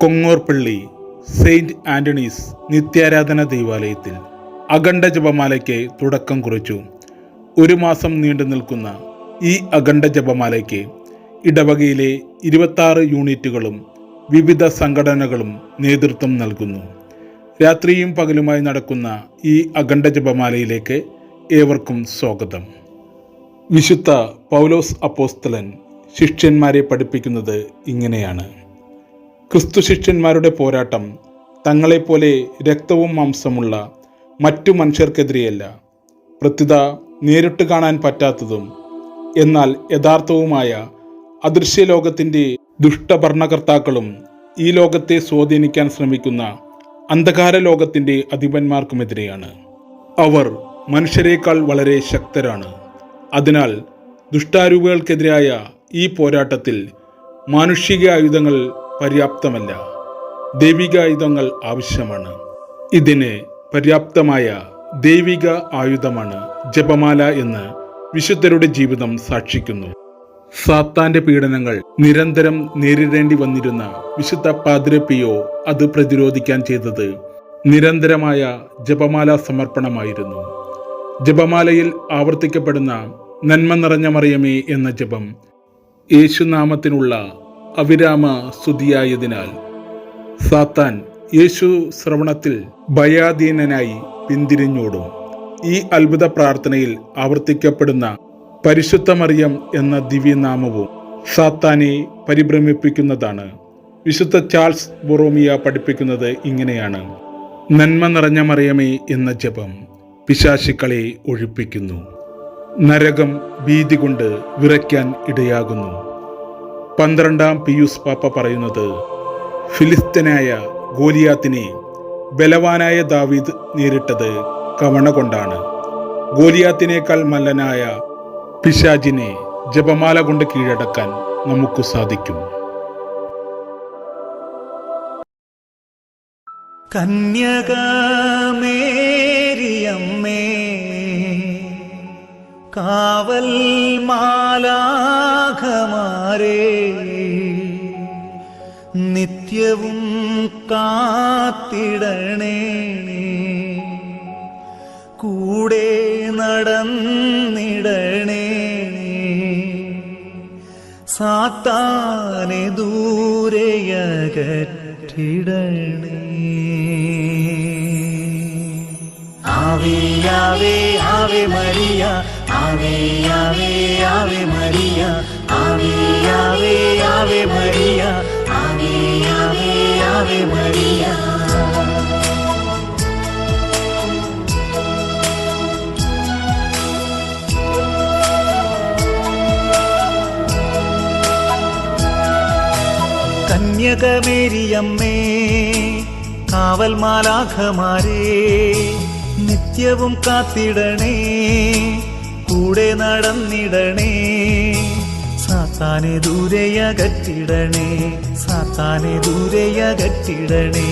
Kongorpilly Saint Antony's നിത്യാരാധന ദൈവാലയത്തിൽ അഖണ്ഡ ജപമാലയ്ക്ക് തുടക്കം കുറിച്ചു. 1 മാസം നീണ്ടു നിൽക്കുന്ന ഈ അഖണ്ഡ ജപമാലയ്ക്ക് ഇടവകയിലെ 26 യൂണിറ്റുകളും വിവിധ സംഘടനകളും നേതൃത്വം നൽകുന്നു. രാത്രിയും പകലുമായി നടക്കുന്ന ഈ അഖണ്ഡ ജപമാലയിലേക്ക് ഏവർക്കും സ്വാഗതം. വിശുദ്ധ പൗലോസ് അപ്പോസ്തലൻ ശിഷ്യന്മാരെ പഠിപ്പിക്കുന്നത് ഇങ്ങനെയാണ്: ക്രിസ്തു ശിഷ്യന്മാരുടെ പോരാട്ടം തങ്ങളെപ്പോലെ രക്തവും മാംസമുള്ള മറ്റു മനുഷ്യർക്കെതിരെയല്ല, പ്രത്യുത നേരിട്ട് കാണാൻ പറ്റാത്തതും എന്നാൽ യഥാർത്ഥവുമായ അദൃശ്യലോകത്തിൻ്റെ ദുഷ്ടഭരണകർത്താക്കളും ഈ ലോകത്തെ സ്വാധീനിക്കാൻ ശ്രമിക്കുന്ന അന്ധകാര ലോകത്തിൻ്റെ അധിപന്മാർക്കുമെതിരെയാണ്. അവർ മനുഷ്യരെക്കാൾ വളരെ ശക്തരാണ്. അതിനാൽ ദുഷ്ടാരൂപികൾക്കെതിരായ ഈ പോരാട്ടത്തിൽ മാനുഷിക ആയുധങ്ങൾ പര്യാപ്തമല്ല, ദൈവിക ആയുധങ്ങൾ ആവശ്യമാണ്. ഇതിന് പര്യാപ്തമായ ദൈവിക ആയുധമാണ് ജപമാല എന്ന് വിശുദ്ധരുടെ ജീവിതം സാക്ഷിക്കുന്നു. സാത്താന്റെ പീഡനങ്ങൾ നിരന്തരം നേരിടേണ്ടി വന്നിരുന്ന വിശുദ്ധ പാദ്രി പിയോ അത് പ്രതിരോധിക്കാൻ ചെയ്തത് നിരന്തരമായ ജപമാല സമർപ്പണമായിരുന്നു. ജപമാലയിൽ ആവർത്തിക്കപ്പെടുന്ന നന്മ നിറഞ്ഞ മറിയമേ എന്ന ജപം യേശുനാമത്തിനുള്ള അവിരാമ സ്തുതിയായതിനാൽ സാത്താൻ യേശു ശ്രവണത്തിൽ ഭയാധീനനായി പിന്തിരിഞ്ഞോടും. ഈ അത്ഭുത പ്രാർത്ഥനയിൽ ആവർത്തിക്കപ്പെടുന്ന പരിശുദ്ധ മറിയം എന്ന ദിവ്യനാമവും സാത്താനെ പരിഭ്രമിപ്പിക്കുന്നതാണ്. വിശുദ്ധ ചാൾസ് ബൊറോമിയ പഠിപ്പിക്കുന്നത് ഇങ്ങനെയാണ്: നന്മ നിറഞ്ഞ മറിയമേ എന്ന ജപം പിശാചുക്കളെ ഒഴിപ്പിക്കുന്നു, നരകം ഭീതി കൊണ്ട് വിറയ്ക്കാൻ ഇടയാകുന്നു. 12-ാം പിയൂസ് പാപ്പ പറയുന്നത്, ഫിലിസ്തീനായ ഗോലിയാത്തിനെ ബലവാനായ ദാവീദ് നേരിട്ടത് കവണ കൊണ്ടാണ്. ഗോലിയാത്തിനേക്കാൾ മല്ലനായ പിശാചിനെ ജപമാല കൊണ്ട് കീഴടക്കാൻ നമുക്ക് സാധിക്കും. കന്യകമേരിയമ്മേ, കാവൽ മാലാഖമാരേ, നിത്യവും കാത്തിടണേ, കൂടെ നടന്നിടണേ, സാത്താനെ ദൂരെയകറ്റിടണേ. ആവേ ആവേ ആവേ മരിയ, ആവേ ആവേ ആവേ മരിയ, ആവേ ആവേ ആവേ മരിയ, ആവേ ആവേ ആവേ മരിയ. കന്യകമേരിയമ്മേ, കാവൽ മാലാഖമാരേ, നിത്യവും കാത്തിടണേ, കൂടെ നടന്നിടണേ, സാത്താനെ ദൂരെയകറ്റിടണേ, സാത്താനെ ദൂരെയകറ്റിടണേ.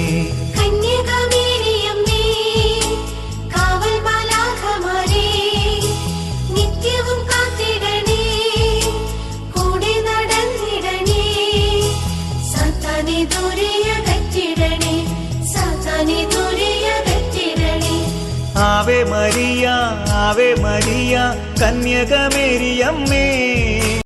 Ave Maria, Ave Maria, കന്യകമേരിയമ്മേ.